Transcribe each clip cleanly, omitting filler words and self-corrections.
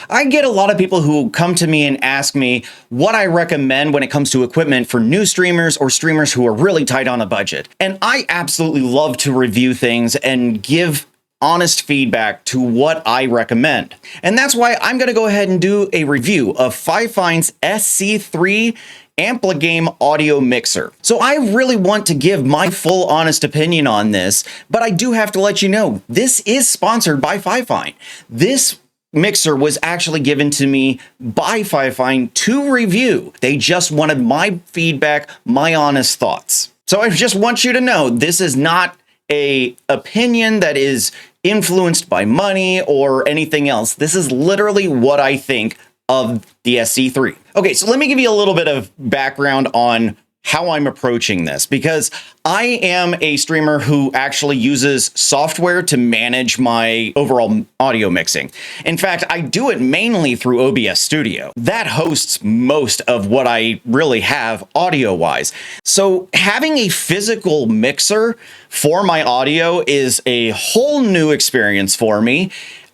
I get a lot of people who come to me and ask me what I recommend when it comes to equipment for new streamers or streamers who are really tight on a budget. And I absolutely love to review things and give honest feedback to what I recommend. And that's why I'm going to go ahead and do a review of Fifine's SC3 Ampligame audio mixer. So I really want to give my full honest opinion on this, but I do have to let you know, this is sponsored by Fifine. This mixer was actually given to me by Fifine to review. They just wanted my feedback, my honest thoughts. So I just want you to know, this is not an opinion that is influenced by money or anything else. This is literally what I think of the SC3. Okay, so let me give you a little bit of background on how I'm approaching this, because I am a streamer who actually uses software to manage my overall audio mixing. In fact, I do it mainly through OBS Studio. That hosts most of what I really have audio-wise. So having a physical mixer for my audio is a whole new experience for me.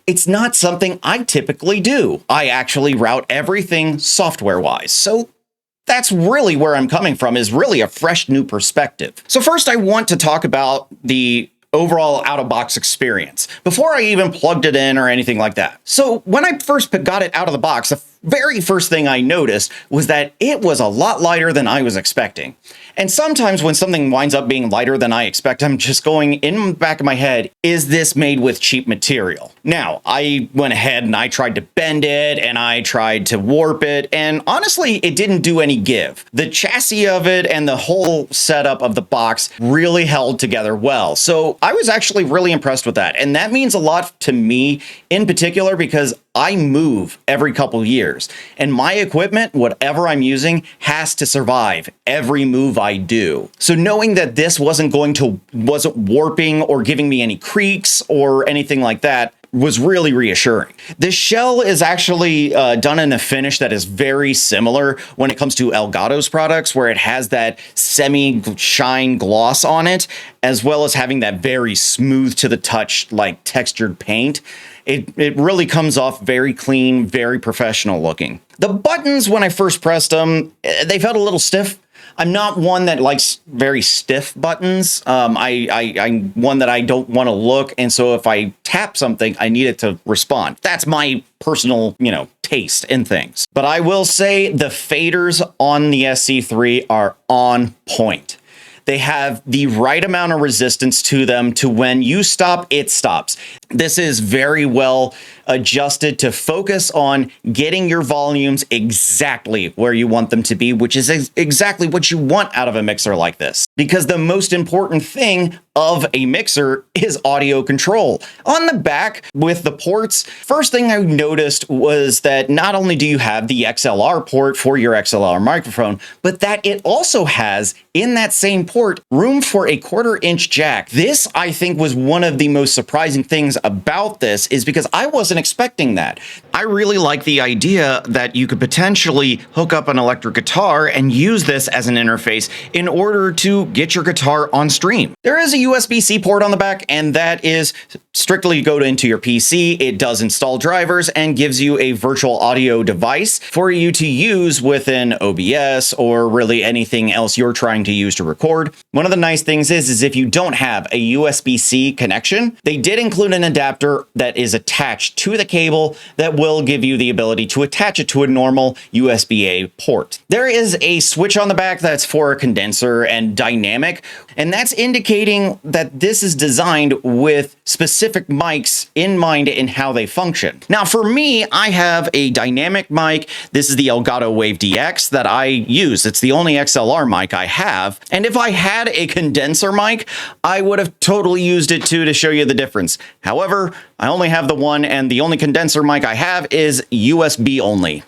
It's not something I typically do. I actually route everything software-wise. So that's really where I'm coming from, is really a fresh new perspective. So first, I want to talk about the overall out-of-box experience before I even plugged it in or anything like that. So when I first got it out of the box, the very first thing I noticed was that it was a lot lighter than I was expecting. And sometimes when something winds up being lighter than I expect, I'm just going in the back of my head, is this made with cheap material? Now, I went ahead and I tried to bend it and I tried to warp it, and honestly, it didn't do any give. The chassis of it and the whole setup of the box really held together well. So I was actually really impressed with that. And that means a lot to me in particular, because I move every couple years, and my equipment, whatever I'm using, has to survive every move I do. So knowing that this wasn't warping or giving me any creaks or anything like that was really reassuring. The shell is actually done in a finish that is very similar when it comes to Elgato's products, where it has that semi-shine gloss on it, as well as having that very smooth to the touch, like textured paint. It really comes off very clean, very professional looking. The buttons, when I first pressed them, they felt a little stiff. I'm not one that likes very stiff buttons. I'm one that I don't want to look, and so if I tap something, I need it to respond. That's my personal, taste in things. But I will say the faders on the SC3 are on point. They have the right amount of resistance to them to when you stop, it stops. This is very well adjusted to focus on getting your volumes exactly where you want them to be, which is exactly what you want out of a mixer like this. Because the most important thing of a mixer is audio control. On the back with the ports, first thing I noticed was that not only do you have the XLR port for your XLR microphone, but that it also has in that same port room for a 1/4-inch jack. This, I think, was one of the most surprising things about this, is because I wasn't expecting that. I really like the idea that you could potentially hook up an electric guitar and use this as an interface in order to get your guitar on stream. There is a USB-C port on the back, and that is strictly go into your PC. It does install drivers and gives you a virtual audio device for you to use within OBS or really anything else you're trying to use to record. One of the nice things is if you don't have a USB-C connection, they did include an adapter that is attached to the cable that will give you the ability to attach it to a normal USB-A port. There is a switch on the back that's for a condenser and dynamic, and that's indicating that this is designed with specific mics in mind in how they function. Now, for me, I have a dynamic mic. This is the Elgato Wave DX that I use. It's the only XLR mic I have. And if I had a condenser mic, I would have totally used it too to show you the difference. However, I only have the one, and the only condenser mic I have is USB only.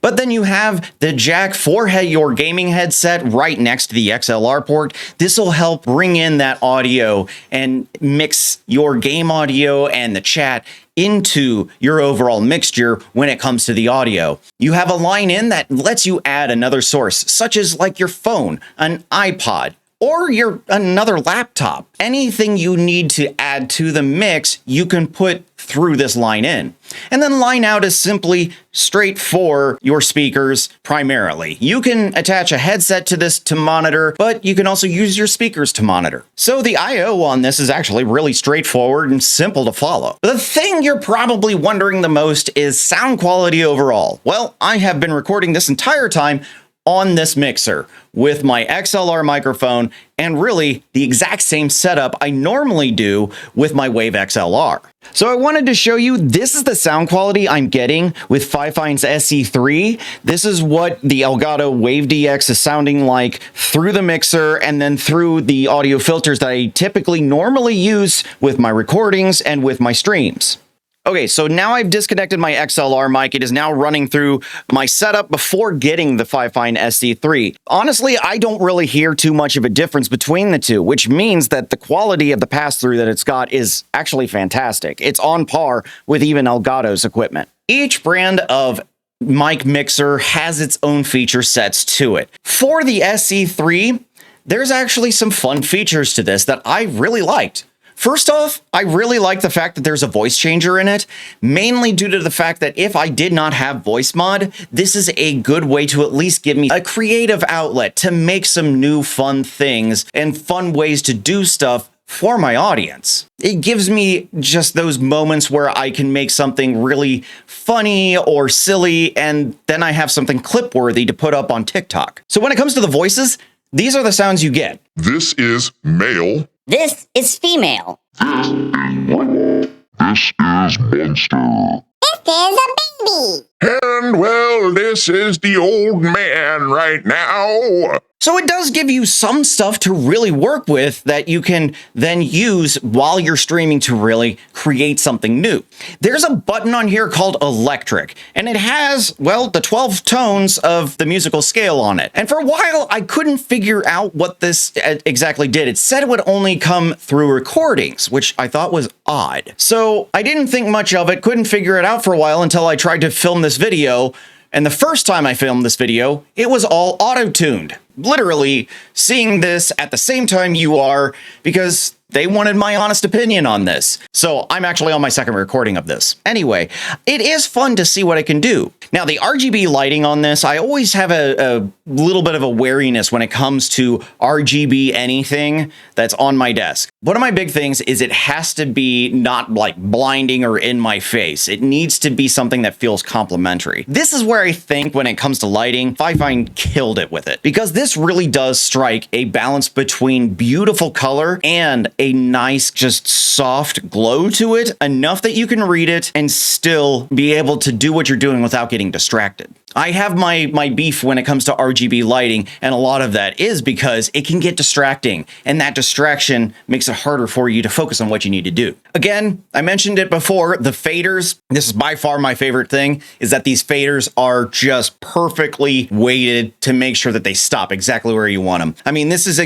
But then you have the jack for your gaming headset right next to the XLR port. This will help bring in that audio and mix your game audio and the chat into your overall mixture when it comes to the audio. You have a line in that lets you add another source, such as like your phone, an iPod, or another laptop. Anything you need to add to the mix, you can put through this line in. And then line out is simply straight for your speakers primarily. You can attach a headset to this to monitor, but you can also use your speakers to monitor. So the I/O on this is actually really straightforward and simple to follow. The thing you're probably wondering the most is sound quality overall. Well, I have been recording this entire time on this mixer with my XLR microphone and really the exact same setup I normally do with my Wave XLR. So I wanted to show you, this is the sound quality I'm getting with Fifine's SC3. This is what the Elgato Wave DX is sounding like through the mixer and then through the audio filters that I typically normally use with my recordings and with my streams. Okay, so now I've disconnected my XLR mic. It is now running through my setup before getting the Fifine SC3. Honestly, I don't really hear too much of a difference between the two, which means that the quality of the pass-through that it's got is actually fantastic. It's on par with even Elgato's equipment. Each brand of mic mixer has its own feature sets to it. For the SC3, there's actually some fun features to this that I really liked. First off, I really like the fact that there's a voice changer in it, mainly due to the fact that if I did not have voice mod, this is a good way to at least give me a creative outlet to make some new fun things and fun ways to do stuff for my audience. It gives me just those moments where I can make something really funny or silly, and then I have something clip-worthy to put up on TikTok. So when it comes to the voices, these are the sounds you get. This is male. This is female. This is monster. This is a baby. And well, this is the old man right now. So it does give you some stuff to really work with that you can then use while you're streaming to really create something new. There's a button on here called Electric, and it has, well, the 12 tones of the musical scale on it. And for a while, I couldn't figure out what this exactly did. It said it would only come through recordings, which I thought was odd. So I didn't think much of it, couldn't figure it out for a while until I tried to film this video. And the first time I filmed this video, it was all auto-tuned. Literally seeing this at the same time you are, because they wanted my honest opinion on this. So I'm actually on my second recording of this. Anyway, it is fun to see what I can do. Now, the RGB lighting on this, I always have a little bit of a wariness when it comes to RGB anything that's on my desk. One of my big things is it has to be not like blinding or in my face. It needs to be something that feels complimentary. This is where I think when it comes to lighting, Fifine killed it with it, because this really does strike a balance between beautiful color and a nice, just soft glow to it, enough that you can read it and still be able to do what you're doing without getting distracted. I have my beef when it comes to RGB lighting, and a lot of that is because it can get distracting, and that distraction makes it harder for you to focus on what you need to do. Again, I mentioned it before, the faders, this is by far my favorite thing, is that these faders are just perfectly weighted to make sure that they stop exactly where you want them. I mean, this is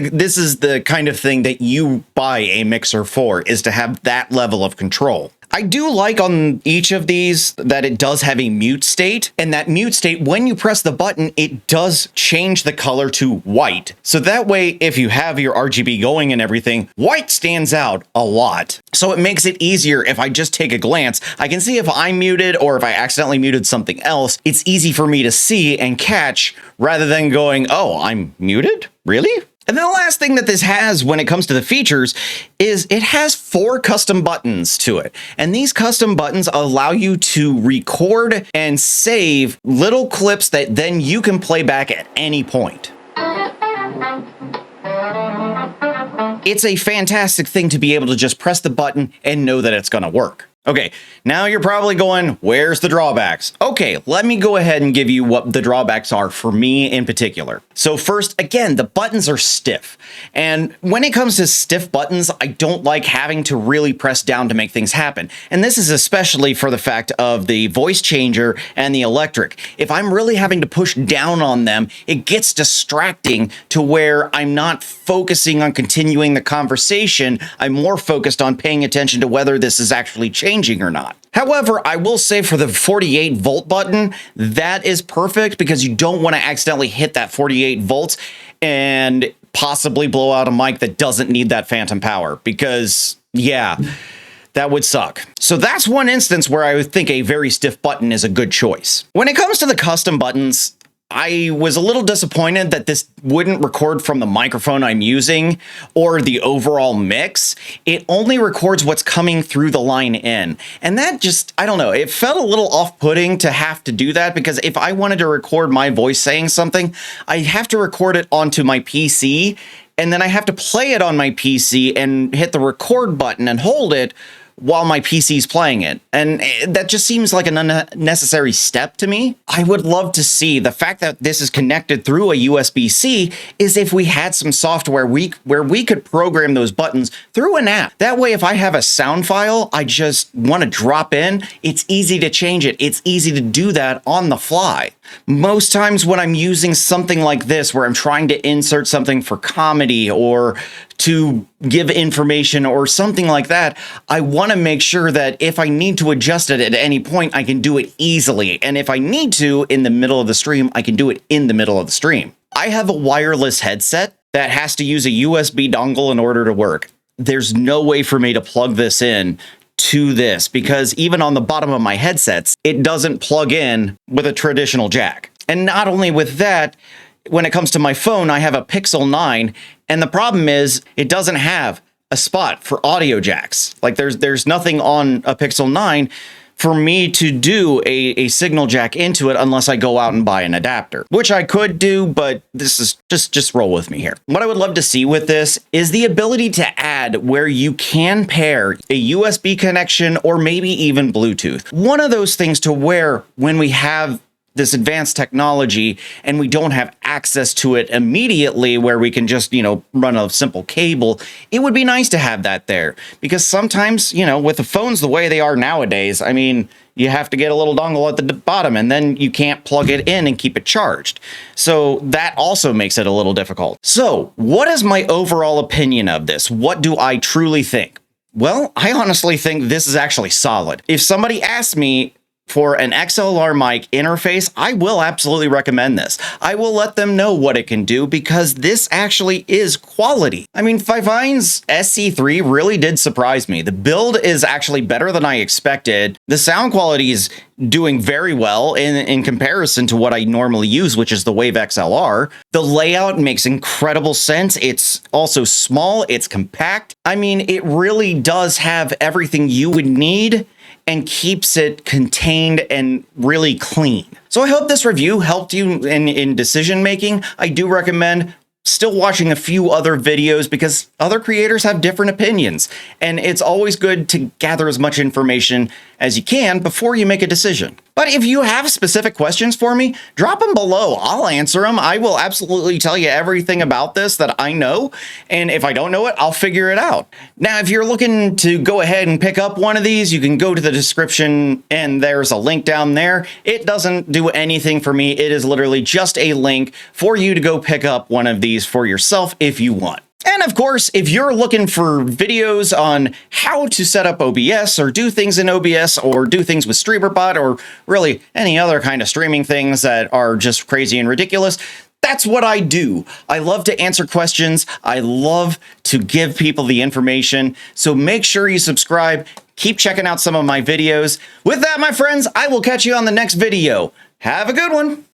the kind of thing that you buy a mixer for, is to have that level of control. I do like on each of these that it does have a mute state, and that mute state, when you press the button, it does change the color to white. So that way, if you have your RGB going and everything, white stands out a lot. So it makes it easier if I just take a glance. I can see if I'm muted or if I accidentally muted something else. It's easy for me to see and catch rather than going, oh, I'm muted? Really? And then the last thing that this has when it comes to the features is it has 4 custom buttons to it. And these custom buttons allow you to record and save little clips that then you can play back at any point. It's a fantastic thing to be able to just press the button and know that it's going to work. Okay, now you're probably going, where's the drawbacks? Okay, let me go ahead and give you what the drawbacks are for me in particular. So first, again, the buttons are stiff. And when it comes to stiff buttons, I don't like having to really press down to make things happen. And this is especially for the fact of the voice changer and the electric. If I'm really having to push down on them, it gets distracting to where I'm not focusing on continuing the conversation. I'm more focused on paying attention to whether this is actually changing or not. However, I will say for the 48 volt button, that is perfect because you don't want to accidentally hit that 48 volts and possibly blow out a mic that doesn't need that phantom power because, yeah, That would suck. So that's one instance where I would think a very stiff button is a good choice. When it comes to the custom buttons, I was a little disappointed that this wouldn't record from the microphone I'm using or the overall mix. It only records what's coming through the line in. And that just, I don't know, it felt a little off-putting to have to do that, because if I wanted to record my voice saying something, I have to record it onto my PC, and then I have to play it on my PC and hit the record button and hold it while my PC's playing it. And that just seems like an unnecessary step to me. I would love to see the fact that this is connected through a USB-C is if we had some software where we could program those buttons through an app. That way, if I have a sound file I just want to drop in, it's easy to change it. It's easy to do that on the fly. Most times when I'm using something like this, where I'm trying to insert something for comedy or to give information or something like that, I want to make sure that if I need to adjust it at any point, I can do it easily. And if I need to in the middle of the stream, I can do it in the middle of the stream. I have a wireless headset that has to use a USB dongle in order to work. There's no way for me to plug this in to this, because even on the bottom of my headsets, it doesn't plug in with a traditional jack. And not only with that, when it comes to my phone, I have a Pixel 9, and the problem is it doesn't have a spot for audio jacks. Like there's nothing on a Pixel 9 for me to do a signal jack into it unless I go out and buy an adapter, which I could do, but this is just roll with me here. What I would love to see with this is the ability to add where you can pair a USB connection or maybe even Bluetooth. One of those things to where when we have this advanced technology and we don't have access to it immediately, where we can just, run a simple cable, it would be nice to have that there. Because sometimes, with the phones the way they are nowadays, I mean, you have to get a little dongle at the bottom and then you can't plug it in and keep it charged. So that also makes it a little difficult. So what is my overall opinion of this? What do I truly think? Well, I honestly think this is actually solid. If somebody asks me for an XLR mic interface, I will absolutely recommend this. I will let them know what it can do, because this actually is quality. I mean, Fifine's SC3 really did surprise me. The build is actually better than I expected. The sound quality is doing very well in comparison to what I normally use, which is the Wave XLR. The layout makes incredible sense. It's also small, it's compact. I mean, it really does have everything you would need and keeps it contained and really clean. So I hope this review helped you in decision making. I do recommend still watching a few other videos, because other creators have different opinions, and it's always good to gather as much information as you can before you make a decision. But if you have specific questions for me, drop them below. I'll answer them. I will absolutely tell you everything about this that I know, and if I don't know it, I'll figure it out. Now, if you're looking to go ahead and pick up one of these, you can go to the description and there's a link down there. It doesn't do anything for me. It is literally just a link for you to go pick up one of these for yourself if you want. And of course, if you're looking for videos on how to set up OBS or do things in OBS or do things with Streamer.bot or really any other kind of streaming things that are just crazy and ridiculous, that's what I do. I love to answer questions. I love to give people the information. So make sure you subscribe. Keep checking out some of my videos. With that, my friends, I will catch you on the next video. Have a good one.